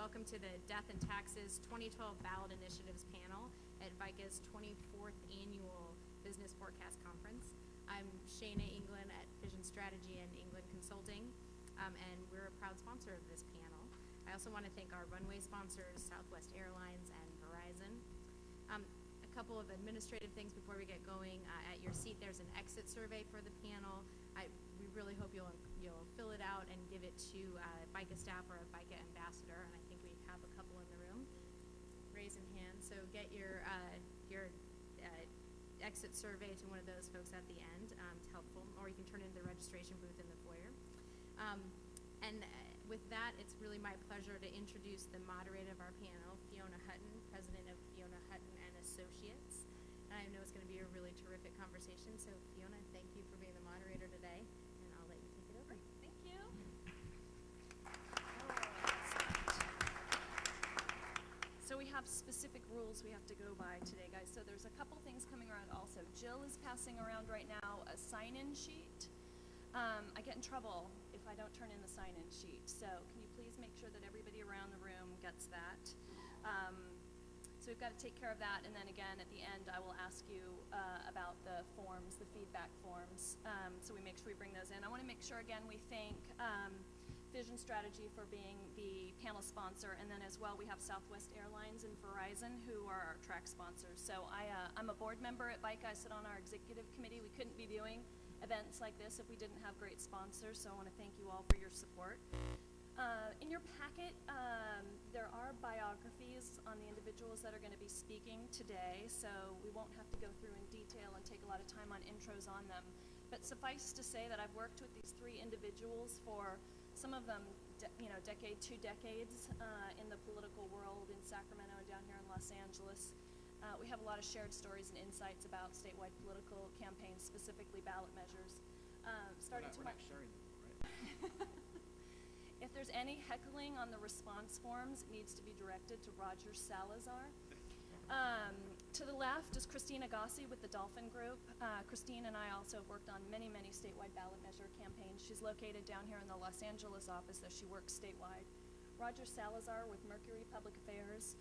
welcome to the Death and Taxes 2012 Ballot Initiatives panel at VICA's 24th Annual Business Forecast Conference. I'm Shayna England at Vision Strategy and England Consulting, and we're a proud sponsor of this panel. I also want to thank our runway sponsors, Southwest Airlines and Verizon. A couple of administrative things before we get going. At your seat, there's an exit survey for the panel. We really hope you'll fill it out and give it to VICA staff or a VICA ambassador, and I think we have a couple in the room. Raising hands, so get your exit survey to one of those folks at the end. It's helpful, or you can turn it into the registration booth in the foyer. With that, it's really my pleasure to introduce the moderator of our panel, Fiona Hutton, president of Fiona Hutton and Associates. And I know it's going to be a really terrific conversation, so Fiona, thank you for being the moderator today, and I'll let you take it over. Thank you. So we have specific rules we have to go by today, guys. So there's a couple things coming around also. Jill is passing around right now a sign-in sheet. I get in trouble if I don't turn in the sign-in sheet. So can you please make sure that everybody around the room gets that? So we've got to take care of that, and then again at the end I will ask you about the forms, the feedback forms, so we make sure we bring those in. I want to make sure again we thank Vision Strategy for being the panel sponsor, and then as well we have Southwest Airlines and Verizon who are our track sponsors. So I'm a board member at VICA. I sit on our executive committee. We couldn't be doing events like this if we didn't have great sponsors, so I want to thank you all for your support. In your packet, there are biographies on the individuals that are going to be speaking today, so we won't have to go through in detail and take a lot of time on intros on them. But suffice to say that I've worked with these three individuals for some of them, decade, 2 decades in the political world in Sacramento and down here in Los Angeles. We have a lot of shared stories and insights about statewide political campaigns, specifically ballot measures. We're not sharing them, right? If there's any heckling on the response forms, it needs to be directed to Roger Salazar. To the left is Christine Agassi with the Dolphin Group. Christine and I also have worked on many, many statewide ballot measure campaigns. She's located down here in the Los Angeles office, though she works statewide. Roger Salazar with Mercury Public Affairs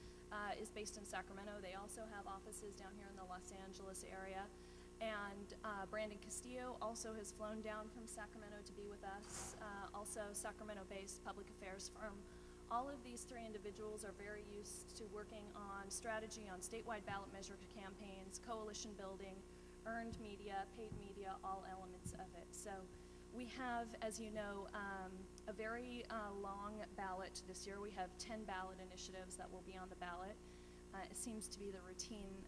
is based in Sacramento. They also have offices down here in the Los Angeles area. And Brandon Castillo also has flown down from Sacramento to be with us, also Sacramento-based public affairs firm. All of these three individuals are very used to working on strategy on statewide ballot measure campaigns, coalition building, earned media, paid media, all elements of it. So we have, as you know, a very long ballot this year. We have 10 ballot initiatives that will be on the ballot. It seems to be the routine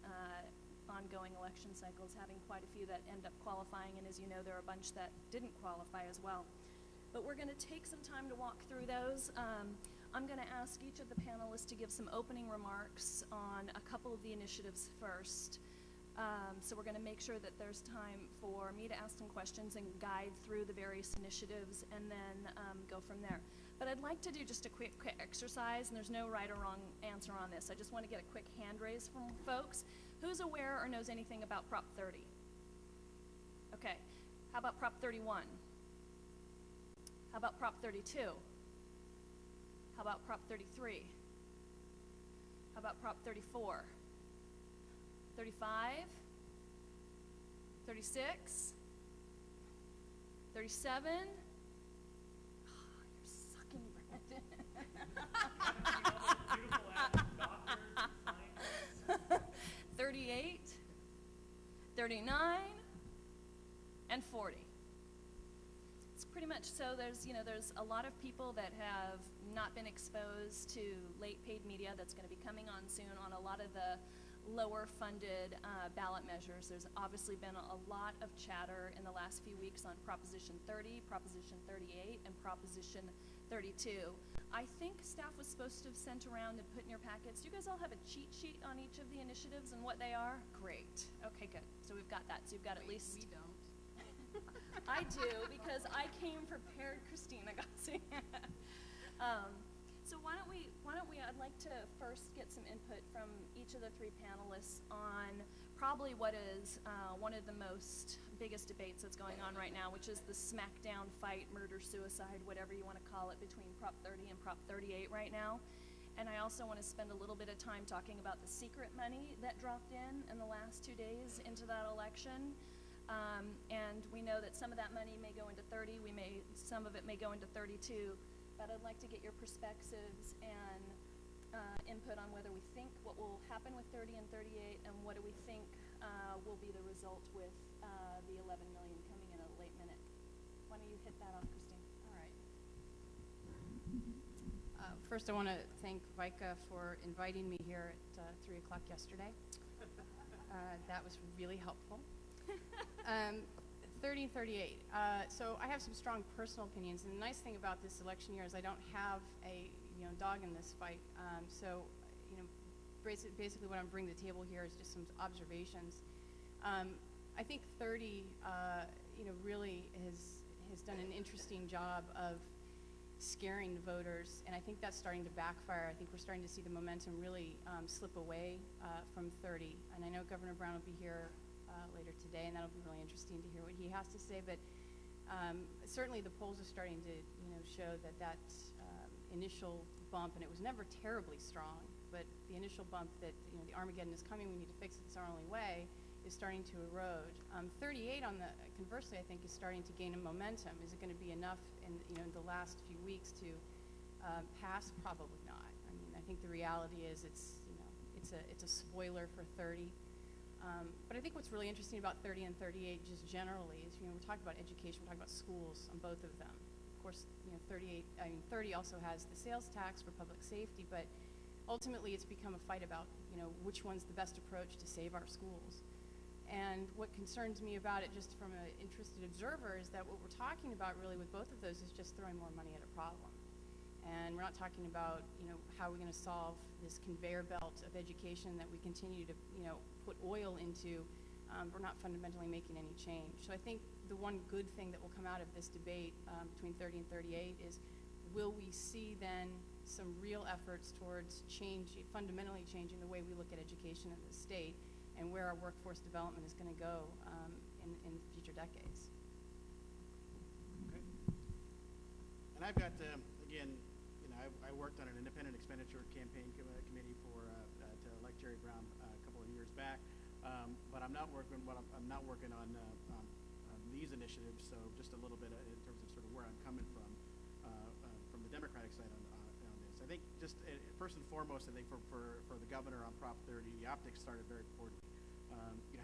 ongoing election cycles, having quite a few that end up qualifying, and as you know, there are a bunch that didn't qualify as well. But we're going to take some time to walk through those. I'm going to ask each of the panelists to give some opening remarks on a couple of the initiatives first. So we're going to make sure that there's time for me to ask some questions and guide through the various initiatives, and then go from there. But I'd like to do just a quick exercise, and there's no right or wrong answer on this. I just want to get a quick hand raise from folks. Who's aware or knows anything about Prop 30? Okay. How about Prop 31? How about Prop 32? How about Prop 33? How about Prop 34? 35? 36? 37? Oh, you're sucking, Brandon. Beautiful doctors, 38, 39, and 40. It's pretty much so. There's a lot of people that have not been exposed to late paid media that's going to be coming on soon on a lot of the lower funded ballot measures. There's obviously been a lot of chatter in the last few weeks on Proposition 30, Proposition 38, and Proposition 32. I think staff was supposed to have sent around and put in your packets. Do you guys all have a cheat sheet on each of the initiatives and what they are? Great. Okay, good. So we've got that. So you've got at least... We don't. I do, because I came prepared, Christine Agassi. So why don't we, I'd like to first get some input from each of the three panelists on probably what is one of the biggest debates that's going on right now, which is the smackdown fight, murder, suicide, whatever you want to call it, between Prop 30 and Prop 38 right now. And I also want to spend a little bit of time talking about the secret money that dropped in the last 2 days into that election. And we know that some of that money may go into 30, some of it may go into 32, but I'd like to get your perspectives and input on whether we think what will happen with 30 and 38, and what do we think will be the result with the 11 million coming in at a late minute. Why don't you hit that off, Christine? All right. First, I want to thank Vika for inviting me here at 3 o'clock yesterday. That was really helpful. 30 and 38. So I have some strong personal opinions, and the nice thing about this election year is I don't have a dog in this fight. So basically what I'm bringing to the table here is just some observations. I think 30 really has done an interesting job of scaring voters, and I think that's starting to backfire. I think we're starting to see the momentum really slip away from 30. And I know Governor Brown will be here later today, and that'll be really interesting to hear what he has to say. But certainly the polls are starting to show that initial bump, and it was never terribly strong, but the initial bump that the Armageddon is coming, we need to fix it, it's our only way, is starting to erode. 38 conversely, I think, is starting to gain a momentum. Is it going to be enough in the last few weeks to pass? Probably not. I mean, I think the reality is it's a spoiler for 30. But I think what's really interesting about 30 and 38 just generally is we're talking about education, we're talking about schools on both of them. Of course, 30 also has the sales tax for public safety, but ultimately it's become a fight about which one's the best approach to save our schools. And what concerns me about it, just from an interested observer, is that what we're talking about really with both of those is just throwing more money at a problem. And we're not talking about how we're going to solve this conveyor belt of education that we continue to put oil into. We're not fundamentally making any change. So I think the one good thing that will come out of this debate between 30 and 38 is, will we see then some real efforts towards fundamentally changing the way we look at education in the state, and where our workforce development is going to go in future decades. Okay. And I've got, again, I worked on an independent expenditure campaign committee to elect Jerry Brown a couple of years back, but I'm not working on these initiatives. So just a little bit in terms of sort of where I'm coming from the Democratic side on this. I think just first and foremost, I think for the governor on Prop 30, the optics started very poorly.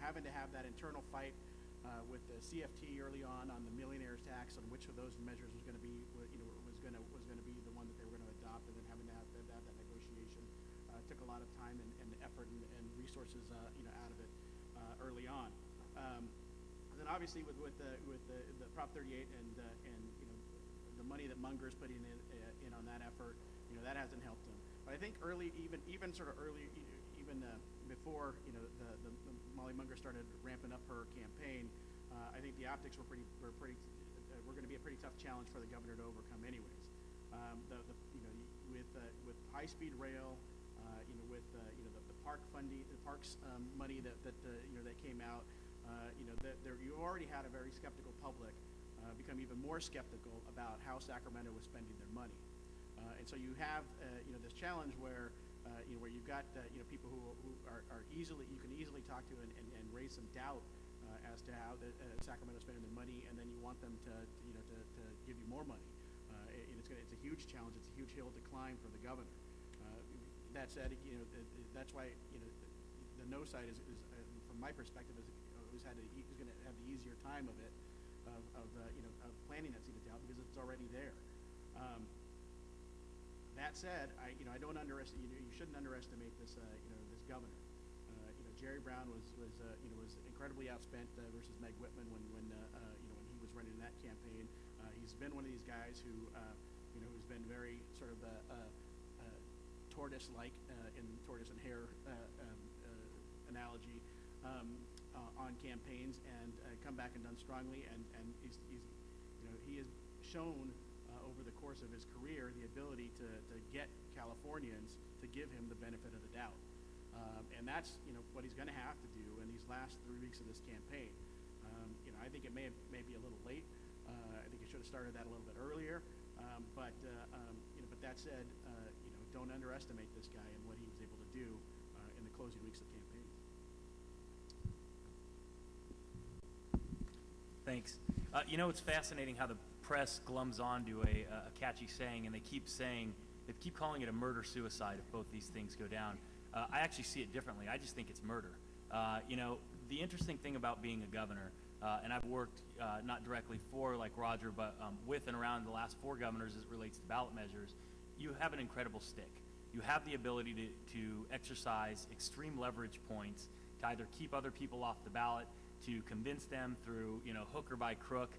Having to have that internal fight with the CFT early on the millionaire's tax, on which of those measures was going to be was going to be the one that they were going to adopt, and then having to have that negotiation took a lot of time and effort and resources out of it early on. And then obviously with the Prop 38 and the money that Munger's putting in on that effort, that hasn't helped them. But I think even before the Molly Munger started ramping up her campaign, I think the optics were going to be a pretty tough challenge for the governor to overcome, anyways. With high-speed rail, with the park funding, the parks money that came out, you already had a very skeptical public become even more skeptical about how Sacramento was spending their money, and so you have this challenge where you've got people who you can easily talk to and raise some doubt as to how Sacramento's spending their money, and then you want them to give you more money. It's a huge challenge. It's a huge hill to climb for the governor. That said, that's why the no side is from my perspective, is going to have the easier time of it, of planning that seat of doubt, because it's already there. That said, I don't underestimate. You shouldn't underestimate this this governor. Jerry Brown was incredibly outspent versus Meg Whitman when he was running that campaign. He's been one of these guys who's been very sort of tortoise-like in tortoise and hare analogy on campaigns, and come back and done strongly, and he has shown over the course of his career the ability to get Californians to give him the benefit of the doubt. And that's what he's going to have to do in these last 3 weeks of this campaign. I think it may be a little late. I think he should have started that a little bit earlier. But that said, don't underestimate this guy and what he was able to do in the closing weeks of campaign. Thanks. It's fascinating how the press glums onto a catchy saying, and they keep calling it a murder-suicide if both these things go down. I actually see it differently. I just think it's murder. The interesting thing about being a governor, and I've worked not directly for like Roger, but with and around the last 4 governors as it relates to ballot measures, you have an incredible stick. You have the ability to exercise extreme leverage points to either keep other people off the ballot, to convince them through, hook or by crook.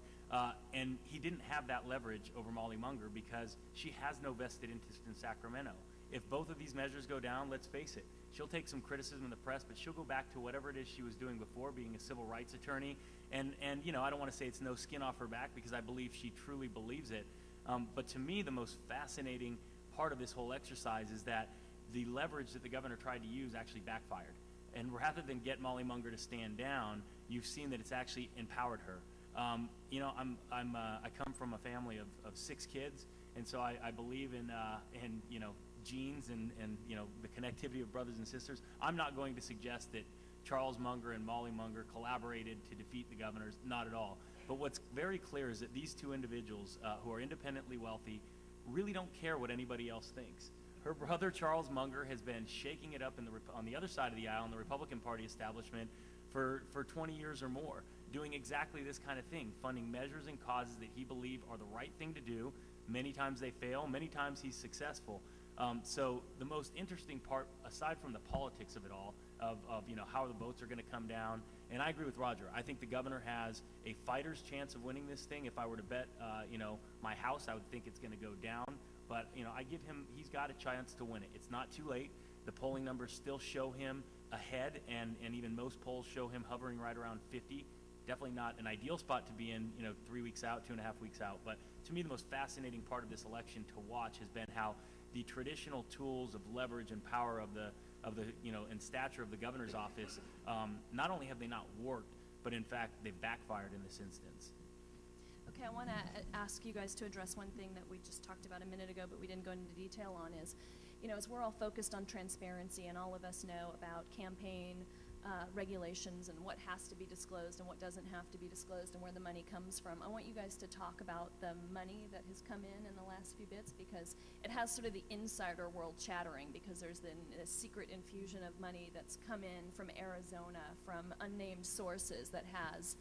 And he didn't have that leverage over Molly Munger because she has no vested interest in Sacramento. If both of these measures go down, let's face it, she'll take some criticism in the press, but she'll go back to whatever it is she was doing before, being a civil rights attorney. And I don't want to say it's no skin off her back because I believe she truly believes it. But to me, the most fascinating part of this whole exercise is that the leverage that the governor tried to use actually backfired. And rather than get Molly Munger to stand down, you've seen that it's actually empowered her. I come from a family of 6 kids, and so I believe in genes and the connectivity of brothers and sisters. I'm not going to suggest that Charles Munger and Molly Munger collaborated to defeat the governors, not at all. But what's very clear is that these 2 individuals who are independently wealthy really don't care what anybody else thinks. Her brother Charles Munger has been shaking it up on the other side of the aisle in the Republican Party establishment for 20 years or more, doing exactly this kind of thing, funding measures and causes that he believed are the right thing to do. Many times they fail, many times he's successful. So the most interesting part, aside from the politics of it all, of how the votes are going to come down, and I agree with Roger. I think the governor has a fighter's chance of winning this thing. If I were to bet, my house, I would think it's going to go down. But I give him, he's got a chance to win it. It's not too late. The polling numbers still show him ahead, and even most polls show him hovering right around 50. Definitely not an ideal spot to be in, 3 weeks out, 2.5 weeks out. But to me, the most fascinating part of this election to watch has been how the traditional tools of leverage and power of the and stature of the governor's office, not only have they not worked, but in fact they've backfired in this instance. Okay, I want to ask you guys to address one thing that we just talked about a minute ago, but we didn't go into detail on is, as we're all focused on transparency and all of us know about campaign regulations and what has to be disclosed and what doesn't have to be disclosed and where the money comes from, I want you guys to talk about the money that has come in the last few bits, because it has sort of the insider world chattering, because there's been a secret infusion of money that's come in from Arizona from unnamed sources that has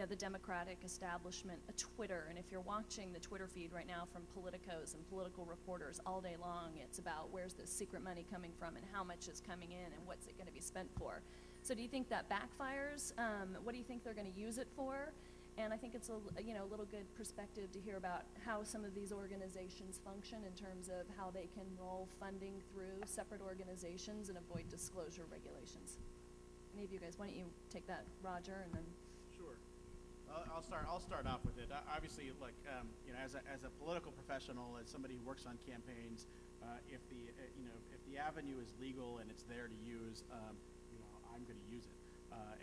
the Democratic establishment a Twitter. And if you're watching the Twitter feed right now from politicos and political reporters all day long, it's about where's this secret money coming from and how much is coming in and what's it going to be spent for. So do you think that backfires? What do you think they're going to use it for? And I think it's a little good perspective to hear about how some of these organizations function in terms of how they can roll funding through separate organizations and avoid disclosure regulations. Any of you guys, why don't you take that, Roger, and then. Sure. I'll start off with it. Obviously, like as a political professional, as somebody who works on campaigns, if the avenue is legal and it's there to use, I'm going to use it,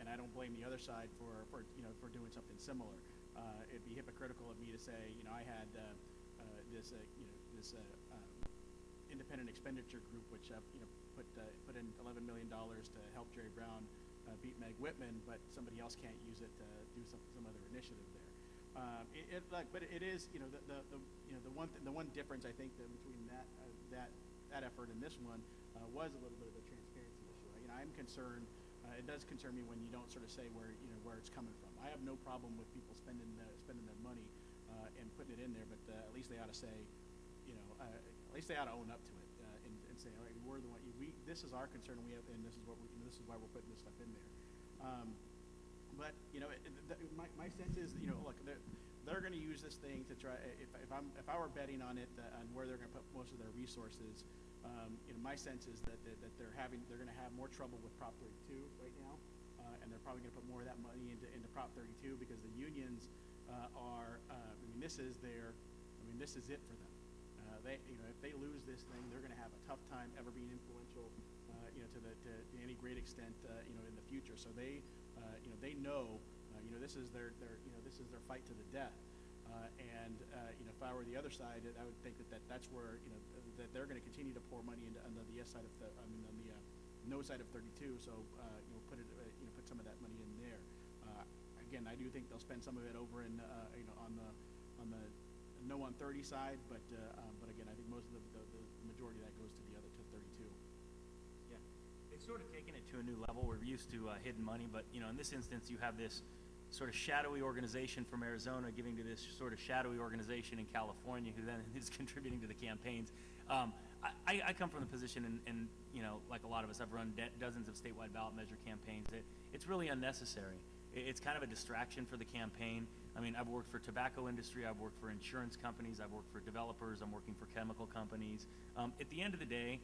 and I don't blame the other side for doing something similar. It'd be hypocritical of me to say, I had this independent expenditure group which put in $11 million to help Jerry Brown beat Meg Whitman, but somebody else can't use it to do some other initiative there. But it is the one difference I think that between that effort and this one was a little bit of a transparency issue. I'm concerned. It does concern me when you don't sort of say where it's coming from. I have no problem with people spending their money and putting it in there, but at least they ought to say, at least they ought to own up to it and say, all right, we're the one. This is our concern, and this is why we're putting this stuff in there. But my sense is, look, they're going to use this thing to try. If I were betting on it, on where they're going to put most of their resources, my sense is that they're going to have more trouble with Prop 32 right now, and they're probably going to put more of that money into Prop 32 because the unions this is it for them. If they lose this thing, they're going to have a tough time ever being influential, to any great extent, in the future. So they know, this is their fight to the death. If I were the other side, I would think that's where that they're going to continue to pour money into on the yes side of on the no side of 32. So put some of that money in there. Again, I do think they'll spend some of it over in on the no on 30 side, but again, I think most of the majority of that goes to the other to 32. Yeah, they've sort of taken it to a new level. We're used to hidden money, but in this instance, you have this sort of shadowy organization from Arizona giving to this sort of shadowy organization in California, who then is contributing to the campaigns. I come from the position, and like a lot of us, I've run dozens of statewide ballot measure campaigns. It's really unnecessary. It's kind of a distraction for the campaign. I mean, I've worked for tobacco industry, I've worked for insurance companies, I've worked for developers, I'm working for chemical companies. At the end of the day,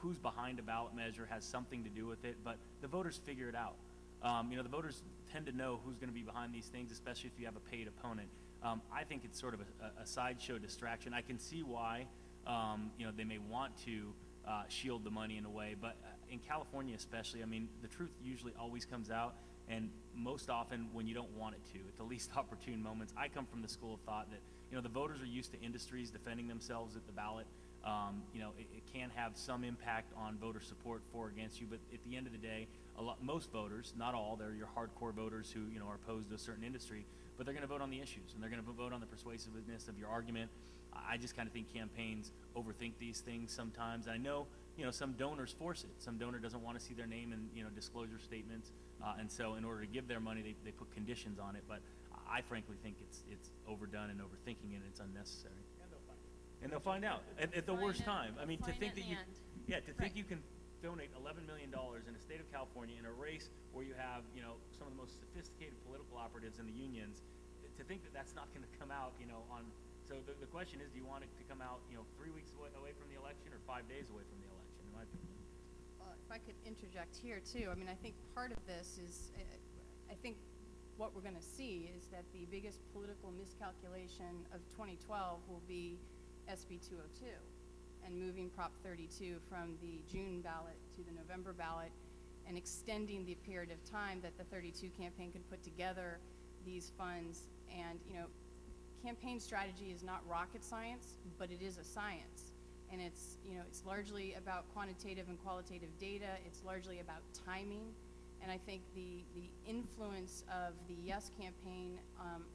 who's behind a ballot measure has something to do with it, but the voters figure it out. The voters tend to know who's going to be behind these things, especially if you have a paid opponent. I think it's sort of a sideshow distraction. I can see why, they may want to shield the money in a way, but in California especially, I mean, the truth usually always comes out, and most often when you don't want it to, at the least opportune moments. I come from the school of thought that, the voters are used to industries defending themselves at the ballot. It can have some impact on voter support for or against you, but at the end of the day, most voters, not all, they're your hardcore voters who are opposed to a certain industry, but they're going to vote on the issues, and they're going to vote on the persuasiveness of your argument. I just kind of think campaigns overthink these things sometimes. I know, some donors force it. Some donor doesn't want to see their name in, disclosure statements, and so in order to give their money, they put conditions on it, but I frankly think it's overdone and overthinking it, and it's unnecessary. And they'll find out at the worst time. I mean, to think that you can donate $11 million in the state of California in a race where you have, some of the most sophisticated political operatives in the unions, to think that that's not going to come out, on. So the question is, do you want it to come out, 3 weeks away from the election or 5 days away from the election, in my opinion? If I could interject here too, I mean, I think part of this is, I think what we're going to see is that the biggest political miscalculation of 2012 will be SB 202 and moving Prop 32 from the June ballot to the November ballot and extending the period of time that the 32 campaign could put together these funds. And campaign strategy is not rocket science, but it is a science, and it's largely about quantitative and qualitative data. It's largely about timing, and I think the influence of the Yes campaign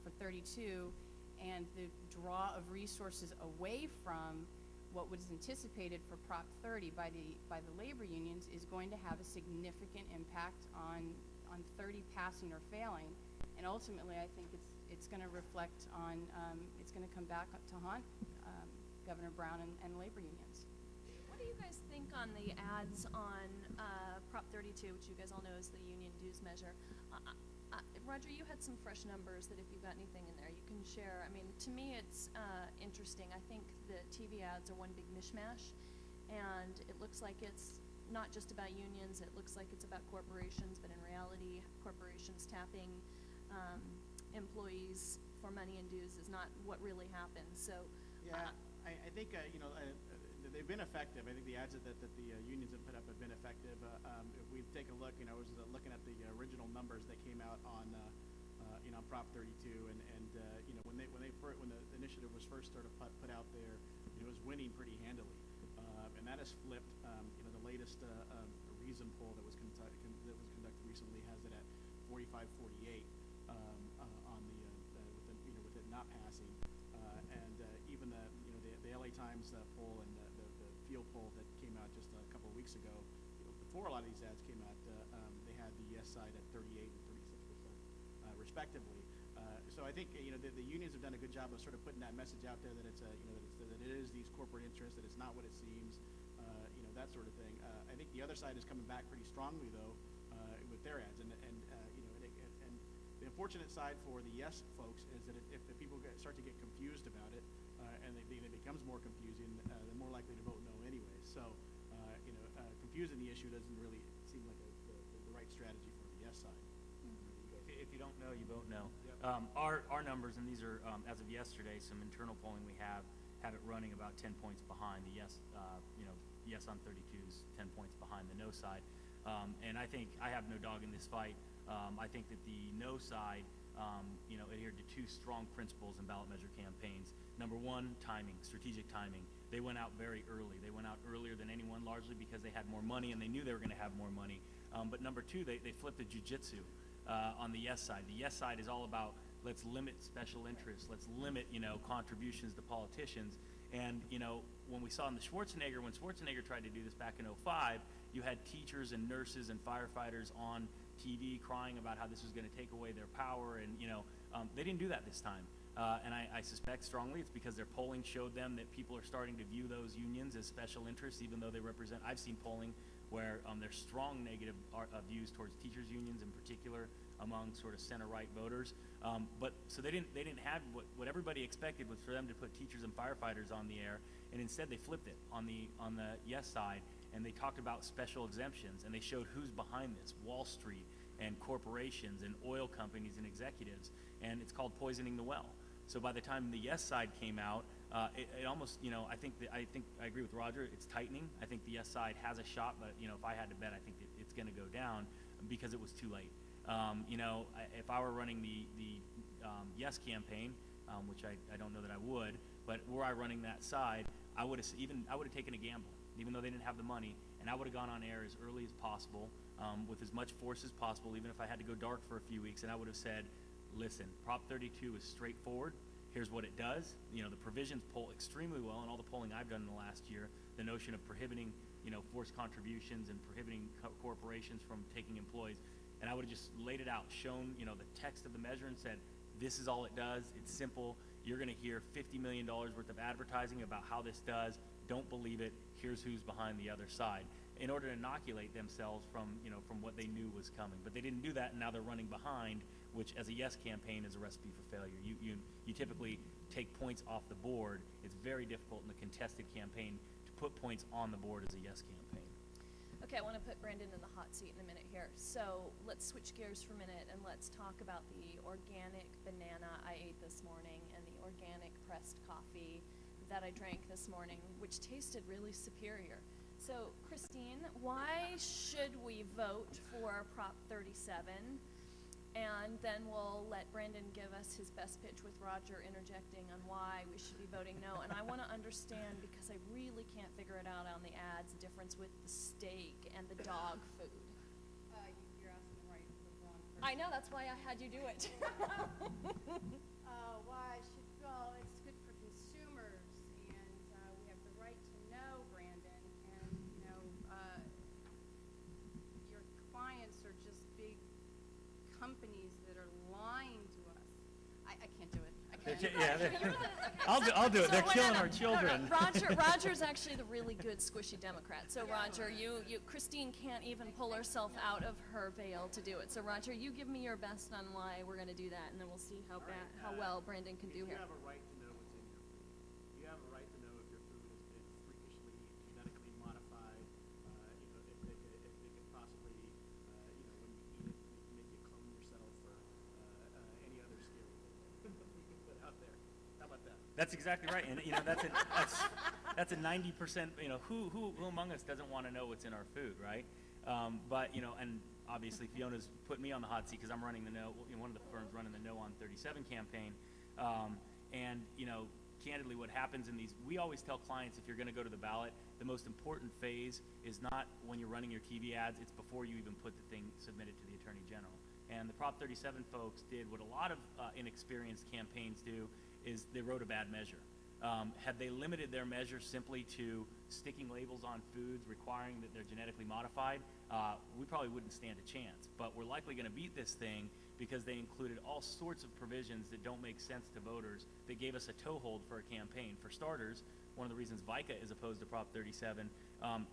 for 32 and the draw of resources away from what was anticipated for Prop 30 by the labor unions is going to have a significant impact on 30 passing or failing, and ultimately I think it's going to reflect on it's going to come back up to haunt Governor Brown and labor unions. What do you guys think on the ads on Prop 32, which you guys all know is the union dues measure? Roger, you had some fresh numbers that if you've got anything in there you can share. I mean, to me it's interesting. I think the TV ads are one big mishmash, and it looks like it's not just about unions. It looks like it's about corporations, but in reality, corporations tapping employees for money and dues is not what really happens. So yeah, I think they've been effective. I think the ads that the unions have put up have been effective. If we take a look, I was looking at the original numbers that came out on Prop 32, and when the initiative was first sort of put out there, it was winning pretty handily, and that has flipped. The latest Reason poll that was conducted recently has it at 45-48 on with it not passing, and even the LA Times poll and the field poll that came out just a couple of weeks ago, before a lot of these ads came out, they had the yes side at 38 and 36%, respectively. So I think the unions have done a good job of sort of putting that message out there that it's that it is these corporate interests, that it's not what it seems, that sort of thing. I think the other side is coming back pretty strongly though with their ads, and the unfortunate side for the yes folks is that if the people start to get confused about it, and it becomes more confusing, they're more likely to vote no anyway. So confusing the issue doesn't really seem like the right strategy for the yes side. If you don't know, you vote no. Yep. Our numbers, and these are as of yesterday, some internal polling we have it running about 10 points behind the yes. Yes on 32s, 10 points behind the no side. And I think I have no dog in this fight. I think that the no side adhered to two strong principles in ballot measure campaigns. Number one, timing, strategic timing. They went out very early. They went out earlier than anyone, largely because they had more money and they knew they were going to have more money. But number two, they flipped the jujitsu on the yes side. The yes side is all about let's limit special interests, let's limit contributions to politicians. And when we saw in the when Schwarzenegger tried to do this back in '05, you had teachers and nurses and firefighters on TV crying about how this was going to take away their power, and they didn't do that this time. And I suspect strongly it's because their polling showed them that people are starting to view those unions as special interests, even though they represent. I've seen polling where there's strong negative views towards teachers unions in particular among sort of center-right voters. But so they didn't have what everybody expected was for them to put teachers and firefighters on the air, and instead they flipped it on the yes side, and they talked about special exemptions, and they showed who's behind this: Wall Street and corporations and oil companies and executives, and it's called poisoning the well. So by the time the yes side came out, it almost, I think I agree with Roger. It's tightening. I think the yes side has a shot, but if I had to bet, I think it's going to go down because it was too late. If I were running the yes campaign, which I don't know that I would, but were I running that side, I would have taken a gamble, even though they didn't have the money, and I would have gone on air as early as possible, with as much force as possible, even if I had to go dark for a few weeks, and I would have said, listen, Prop 32 is straightforward. Here's what it does. The provisions poll extremely well in all the polling I've done in the last year. The notion of prohibiting, forced contributions and prohibiting corporations from taking employees. And I would have just laid it out, shown, the text of the measure and said, this is all it does. It's simple. You're going to hear $50 million worth of advertising about how this does. Don't believe it. Here's who's behind the other side, in order to inoculate themselves from what they knew was coming. But they didn't do that, and now they're running behind, which as a yes campaign is a recipe for failure. You typically take points off the board. It's very difficult in a contested campaign to put points on the board as a yes campaign. Okay, I want to put Brandon in the hot seat in a minute here. So let's switch gears for a minute and let's talk about the organic banana I ate this morning and the organic pressed coffee that I drank this morning, which tasted really superior. So, Christine, why should we vote for Prop 37? And then we'll let Brandon give us his best pitch with Roger interjecting on why we should be voting no. And I want to understand, because I really can't figure it out on the ads, the difference with the steak and the dog food. You're asking the wrong person. I know, that's why I had you do it. Why should, well, it's good for consumers, and we have the right to know, Brandon, and, your clients are just big companies that are lying to us. I can't do it. I can't. Yeah, I'll do it. So They're killing our children. Roger's actually the really good squishy Democrat. So Roger, Christine can't even pull herself out of her veil to do it. So Roger, you give me your best on why we're going to do that, and then we'll see how well Brandon can do here. You have a right to know what's in your food. You have a right to know if your food has been freakishly genetically modified. If it could possibly, when you eat it, make you clone yourself or any other scary thing that we can put out there. How about that? That's exactly right, and that's a 90%. Who among us doesn't want to know what's in our food, right? But and obviously Fiona's put me on the hot seat because I'm running the no. One of the firms running the No on 37 campaign, and candidly, what happens in these, we always tell clients, if you're going to go to the ballot, the most important phase is not when you're running your TV ads, it's before you even put the thing submitted to the Attorney General. And the Prop 37 folks did what a lot of inexperienced campaigns do, is they wrote a bad measure. Had they limited their measure simply to sticking labels on foods requiring that they're genetically modified, we probably wouldn't stand a chance. But we're likely going to beat this thing because they included all sorts of provisions that don't make sense to voters that gave us a toehold for a campaign. For starters, one of the reasons VICA is opposed to Prop 37,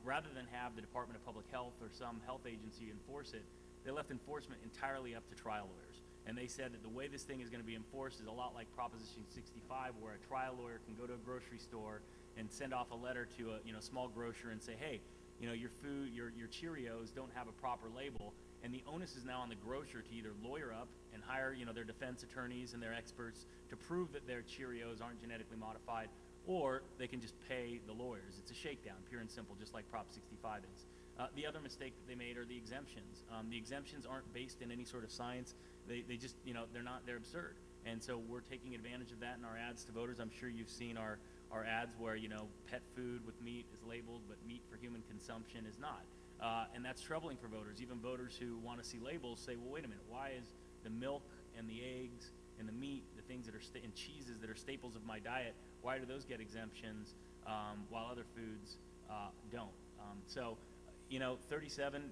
rather than have the Department of Public Health or some health agency enforce it, they left enforcement entirely up to trial lawyers. And they said that the way this thing is going to be enforced is a lot like Proposition 65, where a trial lawyer can go to a grocery store and send off a letter to a small grocer and say, hey, your food, your Cheerios don't have a proper label, and the onus is now on the grocer to either lawyer up and hire their defense attorneys and their experts to prove that their Cheerios aren't genetically modified, or they can just pay the lawyers. It's a shakedown, pure and simple, just like Prop 65 is. The other mistake that they made are the exemptions. The exemptions aren't based in any sort of science. They just, they're absurd. And so we're taking advantage of that in our ads to voters. I'm sure you've seen our ads where, pet food with meat is labeled, but meat for human consumption is not. And that's troubling for voters. Even voters who want to see labels say, well, wait a minute, why is the milk and the eggs and the meat, the things that are and cheeses that are staples of my diet, why do those get exemptions while other foods don't? 37,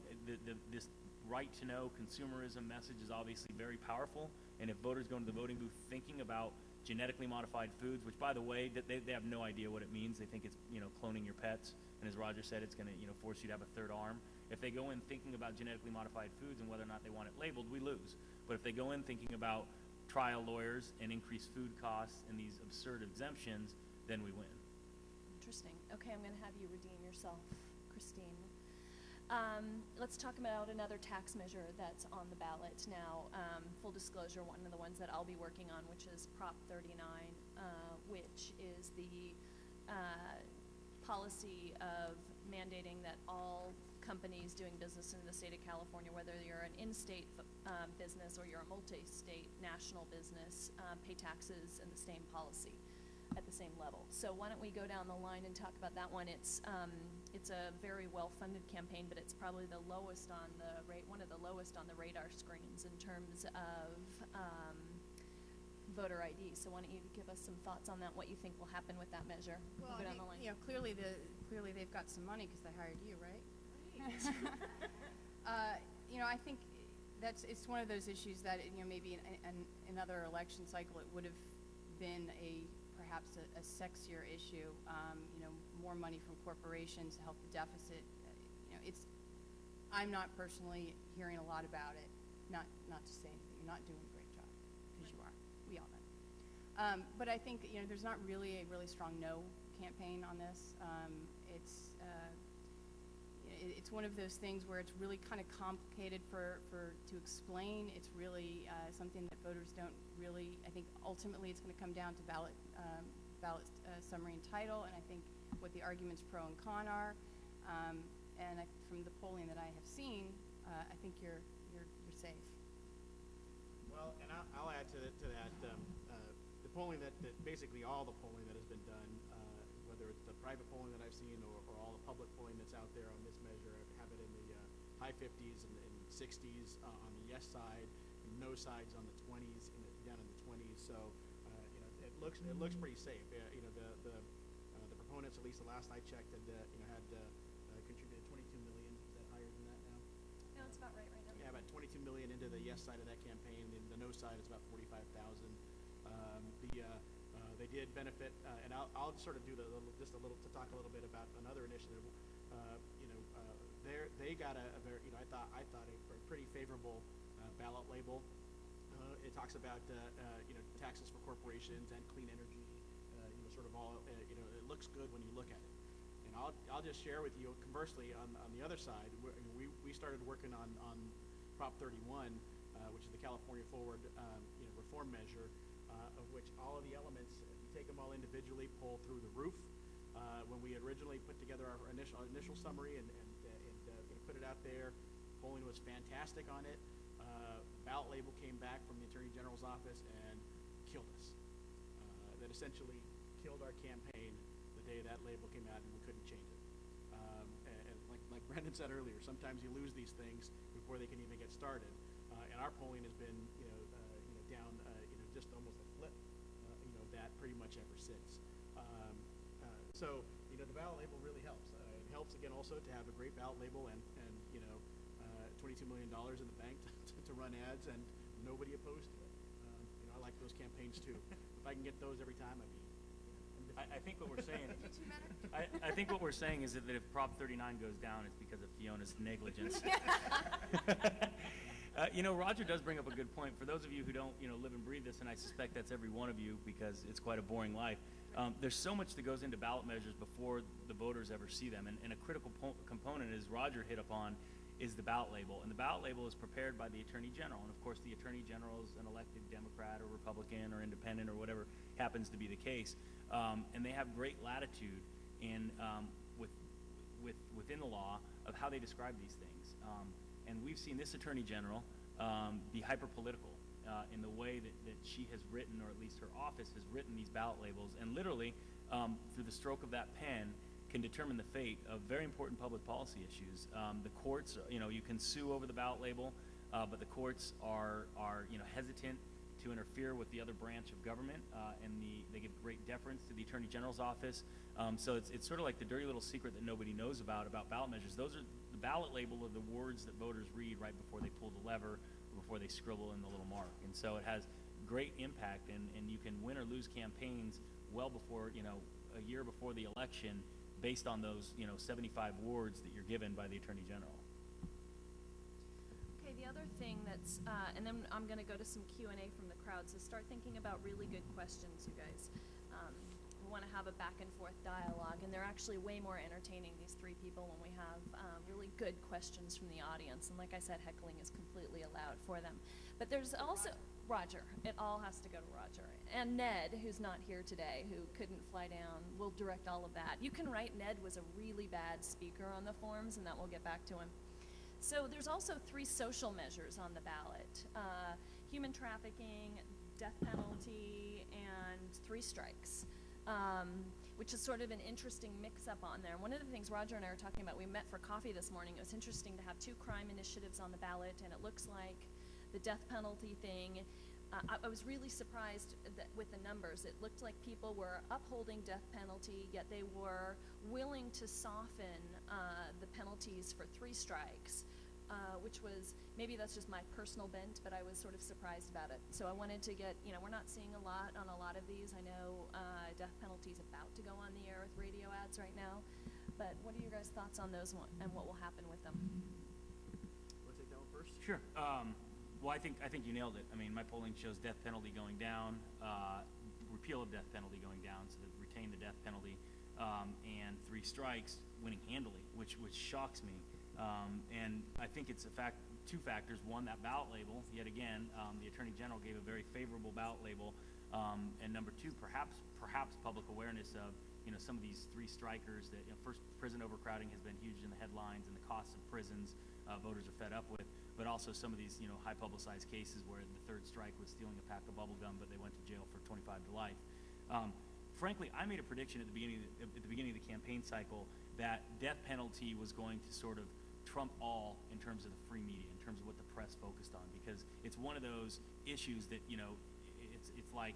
this right-to-know consumerism message is obviously very powerful, and if voters go into the voting booth thinking about genetically modified foods, which, by the way, they have no idea what it means. They think it's, cloning your pets, and as Roger said, it's going to, force you to have a third arm. If they go in thinking about genetically modified foods and whether or not they want it labeled, we lose. But if they go in thinking about trial lawyers and increased food costs and these absurd exemptions, then we win. Interesting. Okay, I'm going to have you redeem yourself, Christine. Let's talk about another tax measure that's on the ballot now. Full disclosure, one of the ones that I'll be working on, which is Prop 39, which is the policy of mandating that all companies doing business in the state of California, whether you're an in-state business or you're a multi-state national business, pay taxes in the same policy at the same level. So why don't we go down the line and talk about that one? It's a very well-funded campaign, but it's probably the lowest on the one of the lowest on the radar screens in terms of voter ID. So why don't you give us some thoughts on that? What you think will happen with that measure? Well, We'll go down the line. clearly they've got some money because they hired you, right? I think it's one of those issues that maybe in another election cycle it would have been perhaps a sexier issue. More money from corporations to help the deficit. I'm not personally hearing a lot about it. Not to say anything. You're not doing a great job, because you are. We all know. But I think there's not really a really strong no campaign on this. It's one of those things where it's really kind of complicated to explain. It's really something that voters don't really. I think ultimately it's going to come down to ballot summary and title, and I think what the arguments pro and con are. And from the polling that I have seen, I think you're safe. Well, and I'll add to that. The polling that basically all the polling that has been done, whether it's the private polling that I've seen or all the public polling that's out there on this measure, have it in the high 50s and 60s on the yes side, and no sides on the 20s, down in the 20s. So it looks pretty safe. The proponents, at least the last I checked, had contributed 22 million. Is that higher than that now? No, it's about right now. Yeah, about 22 million into the yes side of that campaign. The no side is about 45,000. They did benefit, and I'll sort of do to talk a little bit about another initiative. They got a very, I thought a pretty favorable ballot label. It talks about taxes for corporations and clean energy. Sort of all it looks good when you look at it. And I'll just share with you. Conversely, on the other side, we started working on Prop 31, which is the California Forward reform measure, of which all of the elements, if you take them all individually, pull through the roof. When we originally put together our initial summary and put it out there, polling was fantastic on it. Ballot label came back from the Attorney General's office and killed us. That essentially killed our campaign the day that label came out, and we couldn't change it. And like Brendan said earlier, sometimes you lose these things before they can even get started. And our polling has been down just almost a flip that pretty much ever since. So the ballot label really helps. It helps again also to have a great ballot label and $22 million in the bank to run ads, and nobody opposed to it. I like those campaigns too. If I can get those every time, I'd be. I think what we're saying. I think what we're saying is that if Prop 39 goes down, it's because of Fiona's negligence. Roger does bring up a good point. For those of you who don't, live and breathe this, and I suspect that's every one of you because it's quite a boring life. There's so much that goes into ballot measures before the voters ever see them, and a critical component, as Roger hit upon, is the ballot label. And the ballot label is prepared by the Attorney General, and of course the Attorney General is an elected Democrat or Republican or Independent or whatever happens to be the case, and they have great latitude in within the law of how they describe these things. And we've seen this Attorney General be hyper-political in the way that she has written, or at least her office has written these ballot labels, and literally, through the stroke of that pen, can determine the fate of very important public policy issues. The courts, you can sue over the ballot label, but the courts are hesitant to interfere with the other branch of government, and they give great deference to the Attorney General's office. So it's sort of like the dirty little secret that nobody knows about ballot measures. Those are the ballot label are the words that voters read right before they pull the lever, or before they scribble in the little mark. And so it has great impact, and you can win or lose campaigns well before, a year before the election, based on those, 75 words that you're given by the Attorney General. Okay, the other thing that's, and then I'm going to go to some Q&A from the crowd, so start thinking about really good questions, you guys. We want to have a back and forth dialogue, and they're actually way more entertaining, these three people, when we have really good questions from the audience. And like I said, heckling is completely allowed for them. But there's also, Roger, it all has to go to Roger. And Ned, who's not here today, who couldn't fly down, will direct all of that. You can write Ned was a really bad speaker on the forms, and that will get back to him. So there's also 3 social measures on the ballot: human trafficking, death penalty, and 3 strikes, which is sort of an interesting mix-up on there. One of the things Roger and I were talking about, we met for coffee this morning, it was interesting to have 2 crime initiatives on the ballot, and it looks like the death penalty thing, I was really surprised that with the numbers. It looked like people were upholding death penalty, yet they were willing to soften the penalties for 3 strikes, which was, maybe that's just my personal bent, but I was sort of surprised about it. So I wanted to get, we're not seeing a lot on a lot of these. I know death penalty is about to go on the air with radio ads right now, but what are your guys' thoughts on those and what will happen with them? Want to take that one first? Sure. Well, I think you nailed it. I mean, my polling shows death penalty going down, repeal of death penalty going down, so that retain the death penalty, and 3 strikes winning handily, which shocks me. And I think it's 2 factors. One, that ballot label. Yet again, the Attorney General gave a very favorable ballot label, and number 2, perhaps public awareness of some of these 3 strikers that first, prison overcrowding has been huge in the headlines, and the costs of prisons voters are fed up with. But also some of these, high publicized cases where the 3rd strike was stealing a pack of bubble gum, but they went to jail for 25 to life. Frankly, I made a prediction at the beginning of the campaign cycle that death penalty was going to sort of trump all in terms of the free media, in terms of what the press focused on, because it's one of those issues that, it's like,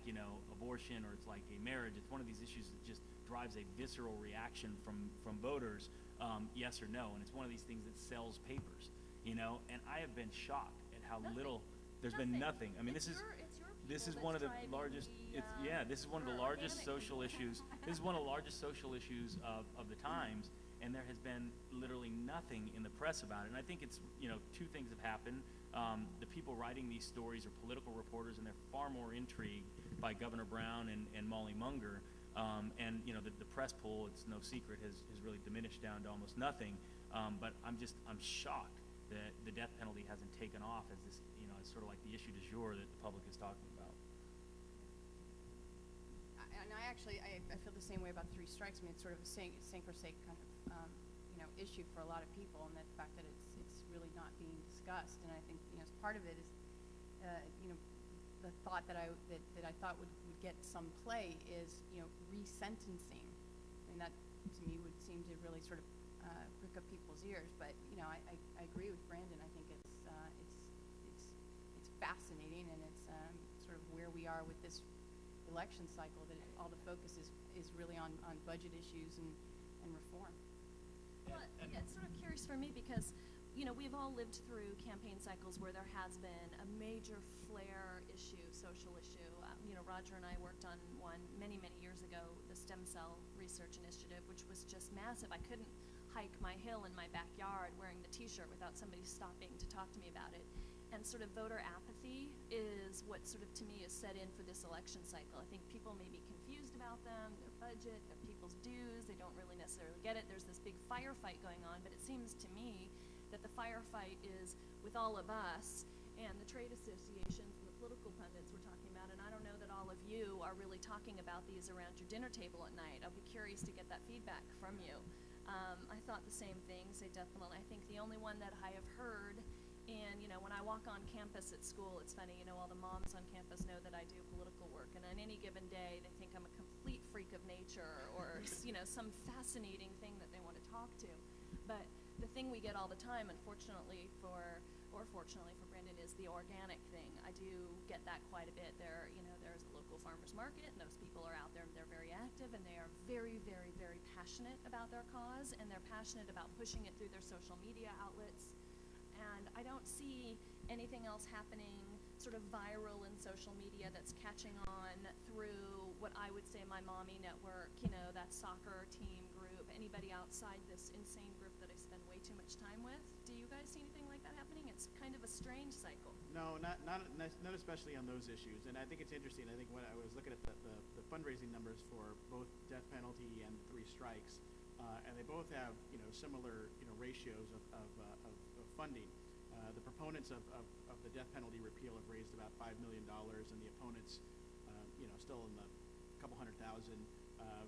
abortion, or it's like gay marriage. It's one of these issues that just drives a visceral reaction from voters, yes or no, and it's one of these things that sells papers. And I have been shocked at how little there's been nothing. I mean, this is one of the largest. This is one of the largest social issues. This is one of the largest social issues of the times, and there has been literally nothing in the press about it. And I think it's 2 things have happened. The people writing these stories are political reporters, and they're far more intrigued by Governor Brown and Molly Munger. And the press pool, it's no secret, has really diminished down to almost nothing. But I'm shocked that the death penalty hasn't taken off as this, as sort of like the issue du jour that the public is talking about. And I feel the same way about 3 strikes. I mean, it's sort of a sink or sink kind of, issue for a lot of people, and the fact that it's really not being discussed. And I think, as part of it is, the thought that I thought would get some play is, resentencing. I mean, that to me would seem to really sort of prick up people's ears. But I agree with Brandon. I think it's fascinating, and it's sort of where we are with this election cycle, that all the focus is really on budget issues and reform. Well, yeah, it's sort of curious for me because, we've all lived through campaign cycles where there has been a major flare issue, social issue. Roger and I worked on one many, many years ago, the stem cell research initiative, which was just massive. I couldn't hike my hill in my backyard wearing the T-shirt without somebody stopping to talk to me about it. And sort of voter apathy is what sort of, to me, is set in for this election cycle. I think people may be confused about them, their budget, their people's dues. They don't really necessarily get it. There's this big firefight going on, but it seems to me that the firefight is with all of us and the trade associations and the political pundits we're talking about. And I don't know that all of you are really talking about these around your dinner table at night. I'll be curious to get that feedback from you. I thought the same things. They definitely, I think the only one that I have heard, and when I walk on campus at school, it's funny, all the moms on campus know that I do political work, and on any given day, they think I'm a complete freak of nature or, some fascinating thing that they want to talk to. But the thing we get all the time, unfortunately or fortunately for Brendan, is the organic thing. I do get that quite a bit. There's a local farmers market, and those people are out there, and they're very active, and they are very, very, very passionate about their cause, and they're passionate about pushing it through their social media outlets. And I don't see anything else happening sort of viral in social media that's catching on through what I would say my mommy network, that soccer team group, anybody outside this insane group that I spend way too much time with. Do you guys see anything like that happening? It's kind of a strange cycle. No, not especially on those issues. And I think it's interesting. I think when I was looking at the fundraising numbers for both death penalty and 3 strikes, and they both have similar ratios of funding. The proponents of the death penalty repeal have raised about $5 million, and the opponents, still in the couple $100,000.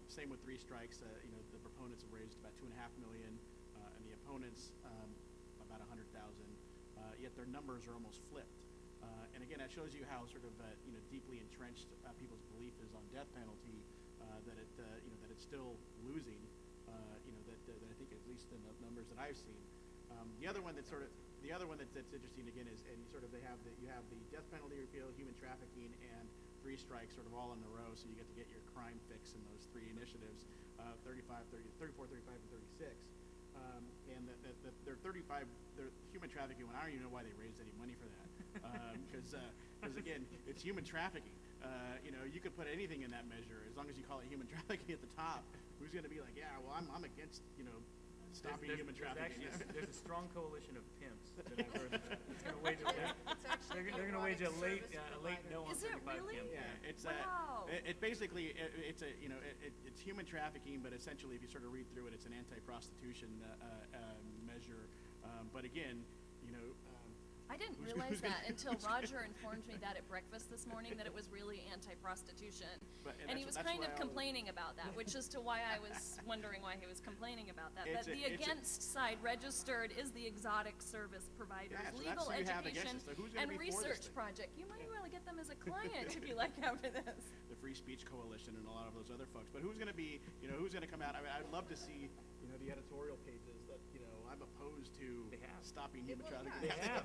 Same with 3 strikes. The proponents have raised about $2.5 million, and the opponents about $100,000. Yet their numbers are almost flipped. And again, that shows you how sort of deeply entrenched people's belief is on death penalty. That it's still losing. That I think at least in the numbers that I've seen. The other one that's interesting again is, and you have the death penalty repeal, human trafficking, and 3 strikes sort of all in a row, so you get to get your crime fix in those 3 initiatives, 34, 35, and 36. And their human trafficking one, I don't even know why they raised any money for that, because again, it's human trafficking. You could put anything in that measure as long as you call it human trafficking at the top. Who's going to be like, yeah, well, I'm against stopping human trafficking? There's a strong coalition of pimps that I've heard about. It's going to wage they're going to wage a late no on 35 campaign. Yeah, it's wow. It basically it's human trafficking, but essentially if you sort of read through it, it's an anti-prostitution measure. But again, I didn't realize that until Roger informed me that at breakfast this morning, that it was really anti-prostitution. And he was kind of complaining about that, which is to why I was wondering why he was complaining about that. But the against side registered is the exotic service providers, legal education, and research project. You might really get them as a client if you like after this. The Free Speech Coalition and a lot of those other folks. But who's going to be, who's going to come out? I mean, I'd love to see, the editorial pages that, I'm opposed to stopping human trafficking. They have.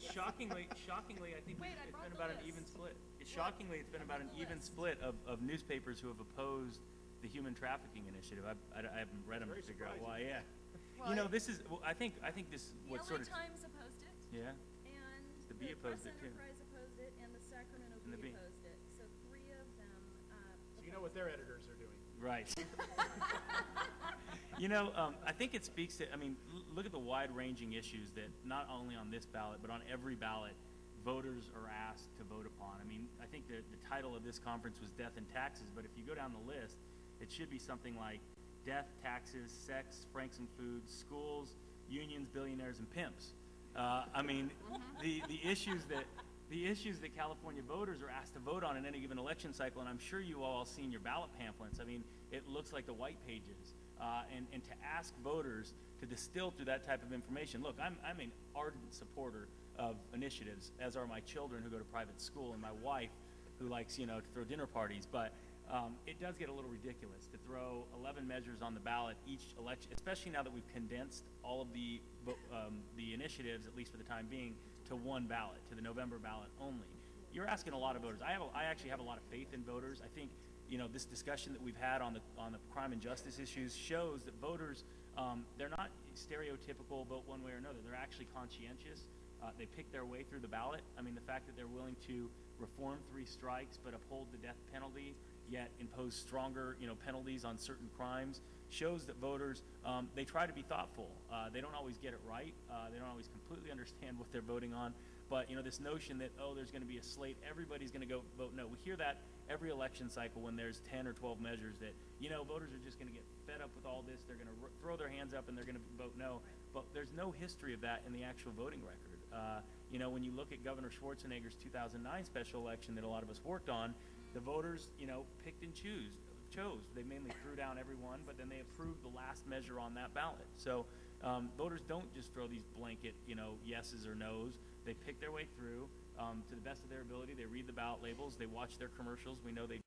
Shockingly, I think it's been about an even split. Shockingly, it's been about an even split of newspapers who have opposed the human trafficking initiative. I haven't read them to figure out why. Yeah. Well, this is. I think this is what the sort of. Times opposed it. Yeah. And the Bee opposed Press it too. Enterprise opposed it, and the Sacramento Bee opposed it. So 3 of them. So you know what their editors are doing. Right. I think it speaks to, look at the wide-ranging issues that not only on this ballot, but on every ballot, voters are asked to vote upon. I think the title of this conference was Death and Taxes, but if you go down the list, it should be something like death, taxes, sex, franks and foods, schools, unions, billionaires, and pimps. The issues that California voters are asked to vote on in any given election cycle, and I'm sure you all have seen your ballot pamphlets. It looks like the white pages. And to ask voters to distill through that type of information. Look, I'm an ardent supporter of initiatives, as are my children who go to private school and my wife who likes, to throw dinner parties. But it does get a little ridiculous to throw 11 measures on the ballot each election, especially now that we've condensed all of the initiatives, at least for the time being, to one ballot, to the November ballot only. You're asking a lot of voters. I actually have a lot of faith in voters. I think this discussion that we've had on the crime and justice issues shows that voters, they're not stereotypical about one way or another. They're actually conscientious. They pick their way through the ballot. The fact that they're willing to reform 3 strikes but uphold the death penalty, yet impose stronger, penalties on certain crimes, shows that voters, they try to be thoughtful. They don't always get it right. They don't always completely understand what they're voting on. But, this notion that, there's going to be a slate, everybody's going to go vote no. We hear that every election cycle when there's 10 or 12 measures that, voters are just going to get fed up with all this. They're going to throw their hands up and they're going to vote no. But there's no history of that in the actual voting record. When you look at Governor Schwarzenegger's 2009 special election that a lot of us worked on, the voters, picked and chose. They mainly threw down every one, but then they approved the last measure on that ballot. So voters don't just throw these blanket, yeses or nos. They pick their way through to the best of their ability. They read the ballot labels. They watch their commercials. We know they